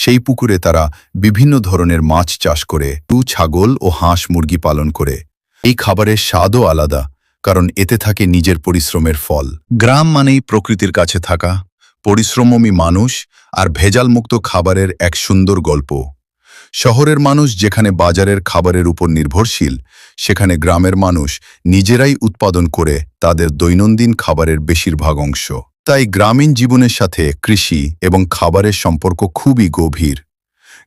সেই পুকুরে তারা বিভিন্ন ধরনের মাছ চাষ করে, ছাগল ও হাঁস মুরগি পালন করে। এই খাবারের স্বাদও আলাদা, কারণ এতে থাকে নিজের পরিশ্রমের ফল। গ্রাম মানেই প্রকৃতির কাছে থাকা, পরিশ্রমী মানুষ আর ভেজালমুক্ত খাবারের এক সুন্দর গল্প। শহরের মানুষ যেখানে বাজারের খাবারের উপর নির্ভরশীল, সেখানে গ্রামের মানুষ নিজেরাই উৎপাদন করে তাদের দৈনন্দিন খাবারের বেশিরভাগ অংশ। তাই গ্রামীণ জীবনের সাথে কৃষি এবং খাবারের সম্পর্ক খুবই গভীর।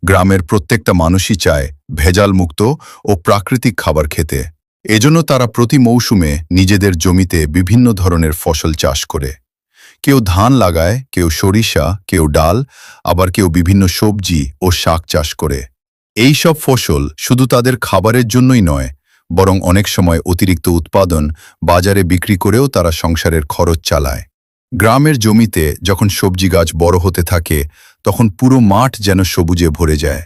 গ্রামের প্রত্যেকটা মানুষই চায় ভেজালমুক্ত ও প্রাকৃতিক খাবার খেতে। এজন্য তারা প্রতি মৌসুমে নিজেদের জমিতে বিভিন্ন ধরনের ফসল চাষ করে। কেউ ধান লাগায়, কেউ সরিষা, কেউ ডাল, আবার কেউ বিভিন্ন সবজি ও শাক চাষ করে। এই সব ফসল শুধু তাদের খাবারের জন্যই নয়, বরং অনেক সময় অতিরিক্ত উৎপাদন বাজারে বিক্রি করেও তারা সংসারের খরচ চালায়। গ্রামের জমিতে যখন সবজি গাছ বড় হতে থাকে, তখন পুরো মাঠ যেন সবুজে ভরে যায়।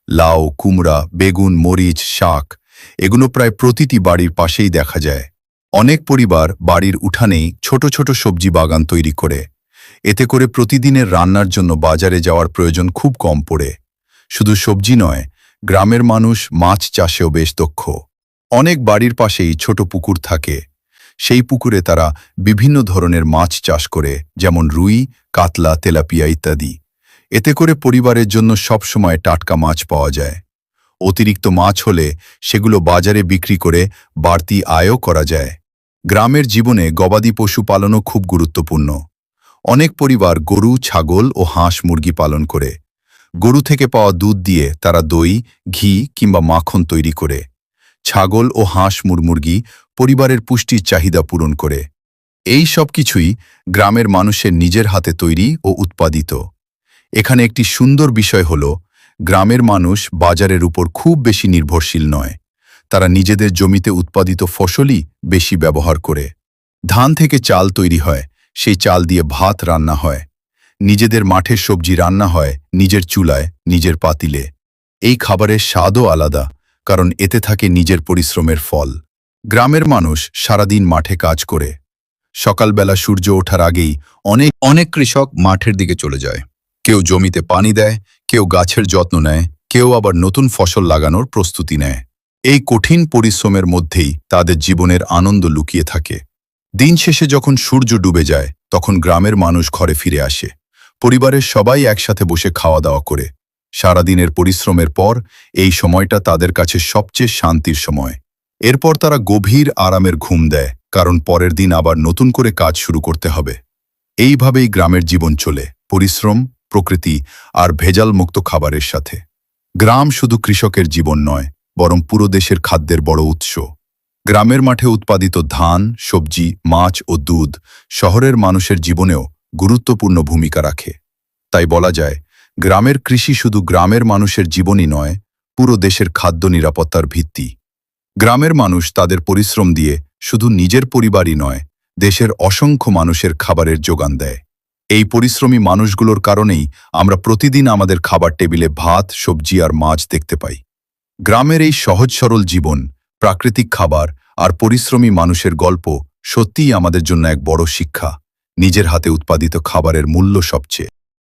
লাউ, কুমড়া, বেগুন, মরিচ, শাক এগুলো প্রায় প্রতিটি বাড়ির পাশেই দেখা যায়। অনেক পরিবার বাড়ির উঠানেই ছোট ছোট সবজি বাগান তৈরি করে। এতে করে প্রতিদিনের রান্নার জন্য বাজারে যাওয়ার প্রয়োজন খুব কম পড়ে। শুধু সবজি নয়, গ্রামের মানুষ মাছ চাষেও বেশ দক্ষ। অনেক বাড়ির পাশেই ছোট পুকুর থাকে। সেই পুকুরে তারা বিভিন্ন ধরনের মাছ চাষ করে, যেমন রুই, কাতলা, তেলাপিয়া ইত্যাদি। এতে করে পরিবারের জন্য সবসময় টাটকা মাছ পাওয়া যায়। অতিরিক্ত মাছ হলে সেগুলো বাজারে বিক্রি করে বাড়তি আয়ও করা যায়। গ্রামের জীবনে গবাদি পশু পালনও খুব গুরুত্বপূর্ণ। অনেক পরিবার গরু, ছাগল ও হাঁস মুরগি পালন করে। গরু থেকে পাওয়া দুধ দিয়ে তারা দই, ঘি কিংবা মাখন তৈরি করে। ছাগল ও হাঁস মুরগি পরিবারের পুষ্টির চাহিদা পূরণ করে। এই সব কিছুই গ্রামের মানুষের নিজের হাতে তৈরি ও উৎপাদিত। এখানে একটি সুন্দর বিষয় হল, গ্রামের মানুষ বাজারের উপর খুব বেশি নির্ভরশীল নয়। তারা নিজেদের জমিতে উৎপাদিত ফসলই বেশি ব্যবহার করে। ধান থেকে চাল তৈরি হয়, সেই চাল দিয়ে ভাত রান্না হয়। নিজেদের মাঠের সবজি রান্না হয় নিজের চুলায়, নিজের পাতিলে। এই খাবারের স্বাদও আলাদা, কারণ এতে থাকে নিজের পরিশ্রমের ফল। গ্রামের মানুষ সারাদিন মাঠে কাজ করে। সকালবেলা সূর্য ওঠার আগেই অনেক কৃষক মাঠের দিকে চলে যায়। কেউ জমিতে পানি দেয়, কেউ গাছের যত্ন নেয়, কেউ আবার নতুন ফসল লাগানোর প্রস্তুতি নেয়। এই কঠিন পরিশ্রমের মধ্যেই তাদের জীবনের আনন্দ লুকিয়ে থাকে। দিন শেষে যখন সূর্য ডুবে যায়, তখন গ্রামের মানুষ ঘরে ফিরে আসে। পরিবারের সবাই একসাথে বসে খাওয়া দাওয়া করে। সারাদিনের পরিশ্রমের পর এই সময়টা তাদের কাছে সবচেয়ে শান্তির সময়। এরপর তারা গভীর আরামের ঘুম দেয়, কারণ পরের দিন আবার নতুন করে কাজ শুরু করতে হবে। এইভাবেই গ্রামের জীবন চলে, পরিশ্রম, প্রকৃতি আর ভেজালমুক্ত খাবারের সাথে। গ্রাম শুধু কৃষকের জীবন নয়, বরং পুরো দেশের খাদ্যের বড় উৎস। গ্রামের মাঠে উৎপাদিত ধান, সবজি, মাছ ও দুধ শহরের মানুষের জীবনেও গুরুত্বপূর্ণ ভূমিকা রাখে। তাই বলা যায়, গ্রামের কৃষি শুধু গ্রামের মানুষের জীবনই নয়, পুরো দেশের খাদ্য নিরাপত্তার ভিত্তি। গ্রামের মানুষ তাদের পরিশ্রম দিয়ে শুধু নিজের পরিবারই নয়, দেশের অসংখ্য মানুষের খাবারের যোগান দেয়। এই পরিশ্রমী মানুষগুলোর কারণেই আমরা প্রতিদিন আমাদের খাবার টেবিলে ভাত, সবজি আর মাছ দেখতে পাই। গ্রামের এই সহজ সরল জীবন, প্রাকৃতিক খাবার আর পরিশ্রমী মানুষের গল্প সত্যিই আমাদের জন্য এক বড় শিক্ষা। নিজের হাতে উৎপাদিত খাবারের মূল্য সবচেয়ে